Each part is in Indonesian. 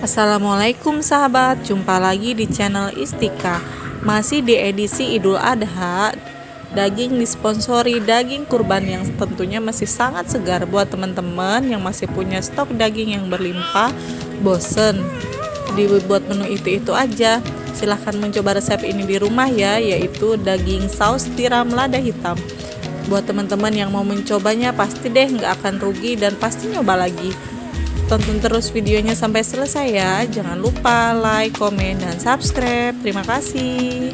Assalamualaikum sahabat, jumpa lagi di channel Istika. Masih di edisi Idul Adha, daging disponsori daging kurban yang tentunya masih sangat segar buat teman-teman yang masih punya stok daging yang berlimpah, bosen dibuat menu itu aja. Silahkan mencoba resep ini di rumah ya, yaitu daging saus tiram lada hitam. Buat teman-teman yang mau mencobanya pasti deh nggak akan rugi dan pasti nyoba lagi. Tonton terus videonya sampai selesai ya. Jangan lupa like, komen, dan subscribe. Terima kasih.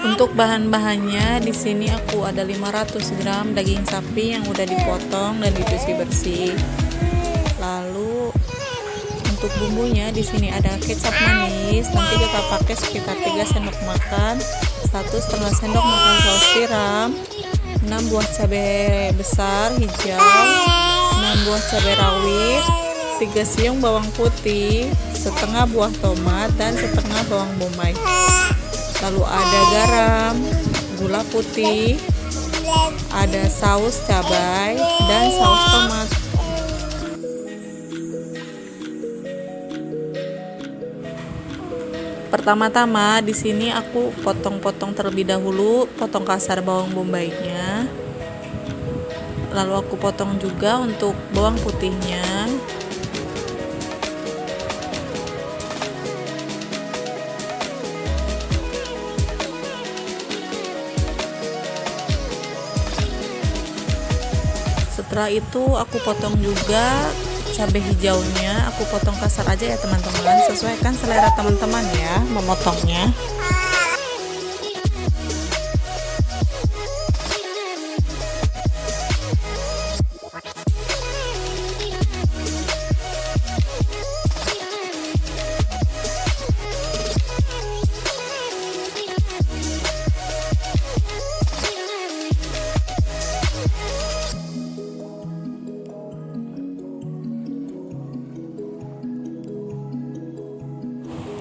Untuk bahan-bahannya di sini aku ada 500 gram daging sapi yang udah dipotong dan dicuci bersih. Lalu untuk bumbunya di sini ada kecap manis, nanti kita pakai sekitar 3 sendok makan, 1,5 sendok makan saus tiram, 6 buah cabai besar hijau, 6 buah cabai rawit, 3 siung bawang putih, setengah buah tomat dan setengah bawang bombay. Lalu ada garam, gula putih, ada saus cabai dan saus tomat. Pertama-tama di sini aku potong-potong terlebih dahulu, potong kasar bawang bombaynya. Lalu aku potong juga untuk bawang putihnya. Setelah itu aku potong juga cabai hijaunya, aku potong kasar aja ya teman-teman, sesuaikan selera teman-teman ya memotongnya.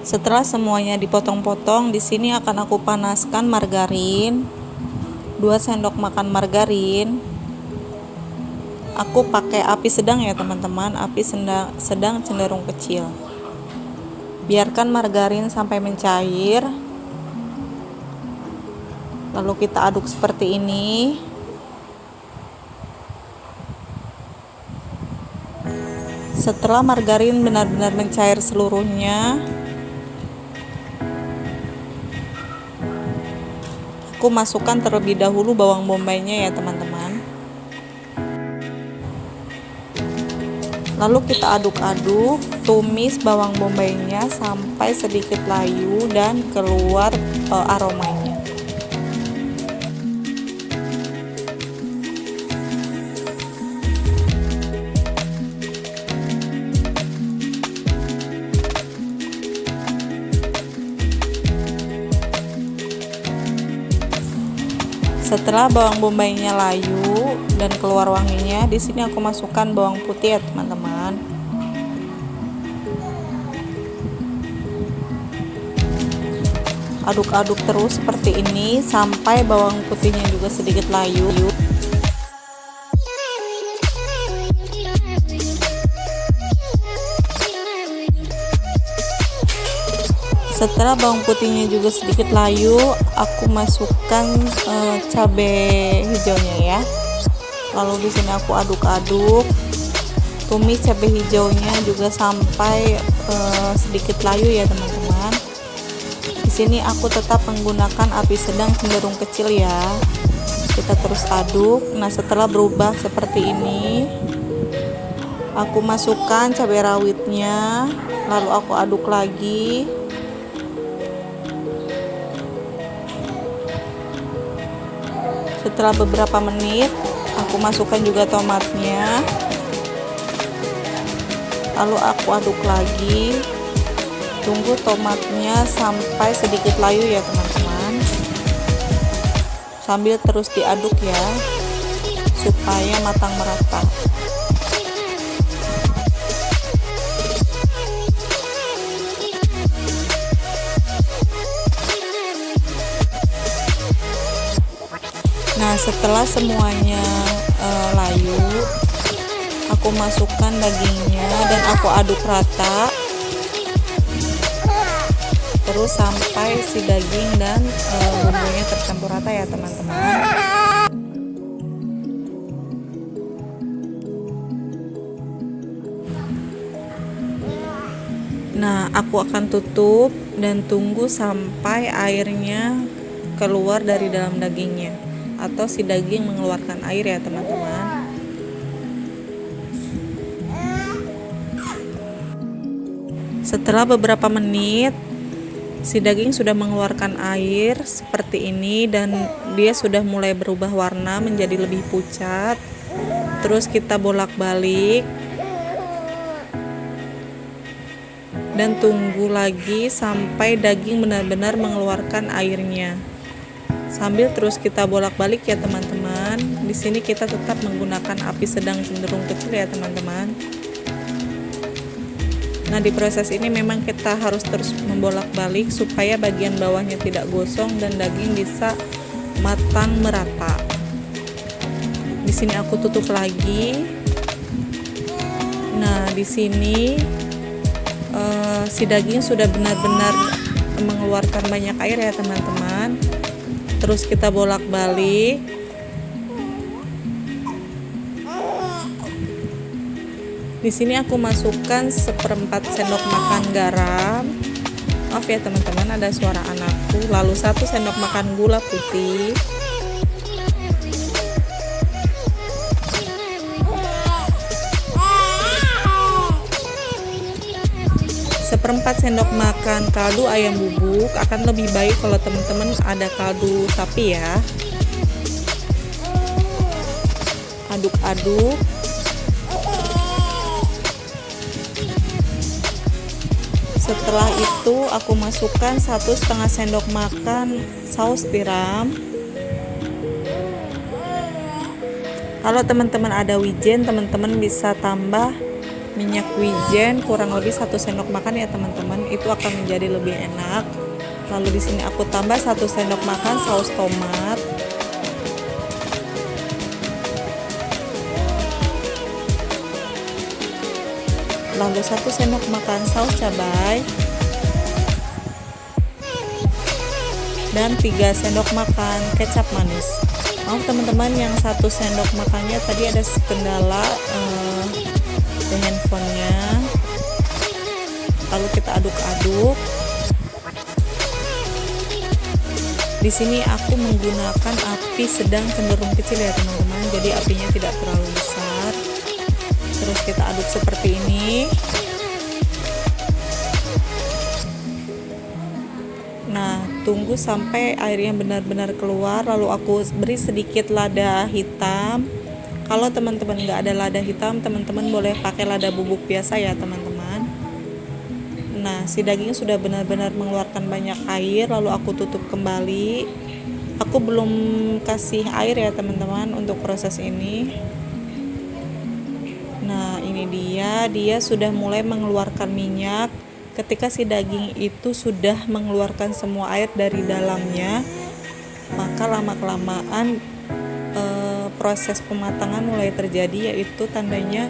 Setelah semuanya dipotong-potong, di sini akan aku panaskan margarin, 2 sendok makan margarin. Aku pakai api sedang ya teman-teman, api sedang cenderung kecil. Biarkan margarin sampai mencair. Lalu kita aduk seperti ini. Setelah margarin benar-benar mencair seluruhnya, aku masukkan terlebih dahulu bawang bombaynya ya teman-teman. Lalu kita aduk-aduk, tumis bawang bombaynya sampai sedikit layu dan keluar aromanya. Setelah bawang bombaynya layu dan keluar wanginya, di sini aku masukkan bawang putih ya teman-teman. Aduk-aduk terus seperti ini sampai bawang putihnya juga sedikit layu. Setelah bawang putihnya juga sedikit layu, aku masukkan cabai hijaunya ya. Lalu di sini aku aduk-aduk, tumis cabai hijaunya juga sampai sedikit layu ya teman-teman. Di sini aku tetap menggunakan api sedang cenderung kecil ya. Kita terus aduk. Nah, setelah berubah seperti ini, aku masukkan cabai rawitnya, lalu aku aduk lagi. Setelah beberapa menit, aku masukkan juga tomatnya. Lalu aku aduk lagi. Tunggu tomatnya sampai sedikit layu ya teman-teman. Sambil terus diaduk ya, supaya matang merata. Nah, setelah semuanya layu, aku masukkan dagingnya dan aku aduk rata terus sampai si daging dan bumbunya tercampur rata ya teman-teman. Nah, aku akan tutup dan tunggu sampai airnya keluar dari dalam dagingnya atau si daging mengeluarkan air ya teman-teman. Setelah beberapa menit si daging sudah mengeluarkan air seperti ini dan dia sudah mulai berubah warna menjadi lebih pucat. Terus kita bolak-balik dan tunggu lagi sampai daging benar-benar mengeluarkan airnya. Sambil terus kita bolak-balik ya teman-teman. Di sini kita tetap menggunakan api sedang cenderung kecil ya teman-teman. Nah, di proses ini memang kita harus terus membolak-balik supaya bagian bawahnya tidak gosong dan daging bisa matang merata. Di sini aku tutup lagi. Nah, di sini si daging sudah benar-benar mengeluarkan banyak air ya teman-teman. Terus kita bolak-balik. Di sini aku masukkan 1/4 sendok makan garam. Maaf ya teman-teman, ada suara anakku. Lalu 1 sendok makan gula putih. Seperempat sendok makan kaldu ayam bubuk. Akan lebih baik kalau teman-teman ada kaldu sapi ya. Aduk-aduk. Setelah itu aku masukkan 1,5 sendok makan saus tiram. Kalau teman-teman ada wijen, teman-teman bisa tambah minyak wijen kurang lebih 1 sendok makan ya teman-teman. Itu akan menjadi lebih enak. Lalu di sini aku tambah 1 sendok makan saus tomat. Lalu 1 sendok makan saus cabai dan 3 sendok makan kecap manis. Maaf teman-teman, yang 1 sendok makannya tadi ada kendala di handphonenya. Lalu kita aduk-aduk. Di sini aku menggunakan api sedang cenderung kecil ya teman-teman, jadi apinya tidak terlalu besar. Terus kita aduk seperti ini. Nah, tunggu sampai airnya benar-benar keluar. Lalu aku beri sedikit lada hitam. Kalau teman-teman nggak ada lada hitam, teman-teman boleh pakai lada bubuk biasa ya teman-teman. Nah, si daging sudah benar-benar mengeluarkan banyak air. Lalu aku tutup kembali. Aku belum kasih air ya teman-teman untuk proses ini. Nah, ini dia sudah mulai mengeluarkan minyak. Ketika si daging itu sudah mengeluarkan semua air dari dalamnya, maka lama-kelamaan proses pematangan mulai terjadi, yaitu tandanya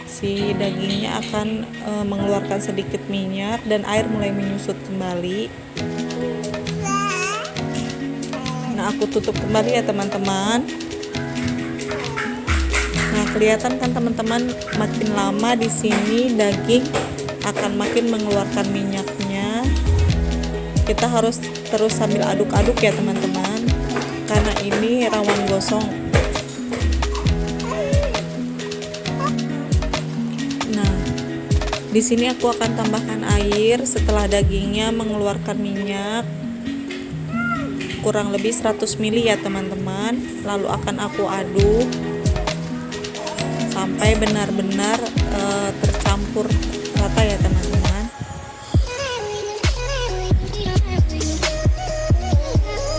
si dagingnya akan mengeluarkan sedikit minyak dan air mulai menyusut kembali. Nah, aku tutup kembali ya teman-teman. Nah, kelihatan kan teman-teman, makin lama di sini daging akan makin mengeluarkan minyaknya. Kita harus terus sambil aduk-aduk ya teman-teman, karena ini rawan gosong. Nah, di sini aku akan tambahkan air setelah dagingnya mengeluarkan minyak kurang lebih 100 ml ya teman-teman. Lalu akan aku aduk sampai benar-benar tercampur rata ya teman-teman.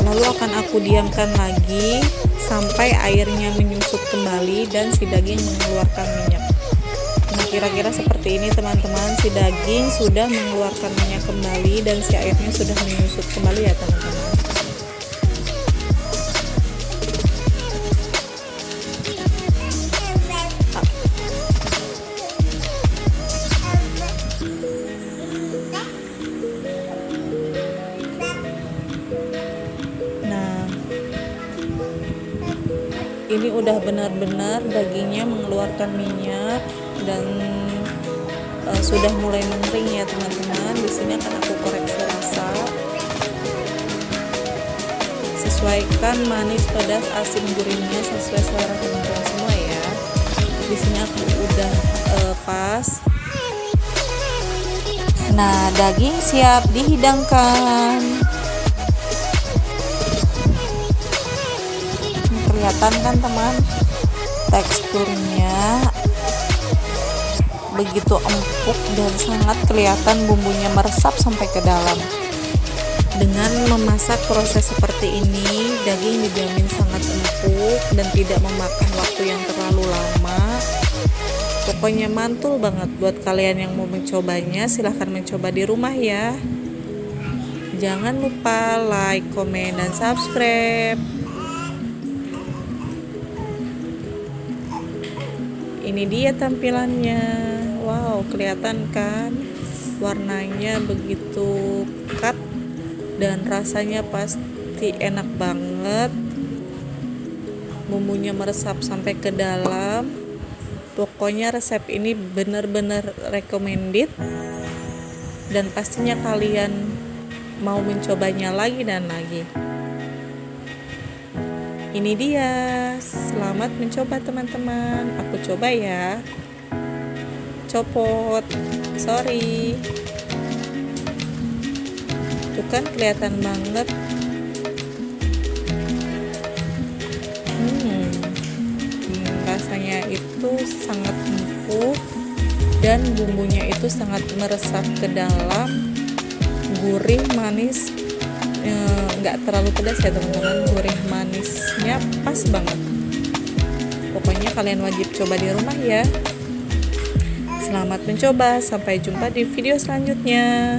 Lalu akan aku diamkan lagi sampai airnya menyusut kembali dan si daging mengeluarkan minyak. Nah, kira-kira seperti ini teman-teman, si daging sudah mengeluarkan minyak kembali dan si airnya sudah menyusut kembali ya teman-teman. Ini udah benar-benar dagingnya mengeluarkan minyak dan sudah mulai mengering ya teman-teman. Di sini akan aku koreksi rasa. Sesuaikan manis, pedas, asin, gurihnya sesuai selera teman-teman semua ya. Di sini aku udah pas. Nah, daging siap dihidangkan. Kelihatan kan teman, teksturnya begitu empuk dan sangat kelihatan bumbunya meresap sampai ke dalam. Dengan memasak proses seperti ini, daging dijamin sangat empuk dan tidak memakan waktu yang terlalu lama. Pokoknya mantul banget. Buat kalian yang mau mencobanya, silahkan mencoba di rumah ya. Jangan lupa like, komen, dan subscribe. Ini dia tampilannya. Wow, kelihatan kan? Warnanya begitu pekat dan rasanya pasti enak banget. Bumbunya meresap sampai ke dalam. Pokoknya resep ini benar-benar recommended dan pastinya kalian mau mencobanya lagi dan lagi. Ini dia, selamat mencoba teman-teman. Aku coba ya. Copot, sorry. Tuh kan kelihatan banget. Rasanya itu sangat empuk dan bumbunya itu sangat meresap ke dalam. Gurih, manis, nggak terlalu pedas ya teman-teman. Gurih manisnya pas banget. Pokoknya kalian wajib coba di rumah ya. Selamat mencoba, sampai jumpa di video selanjutnya.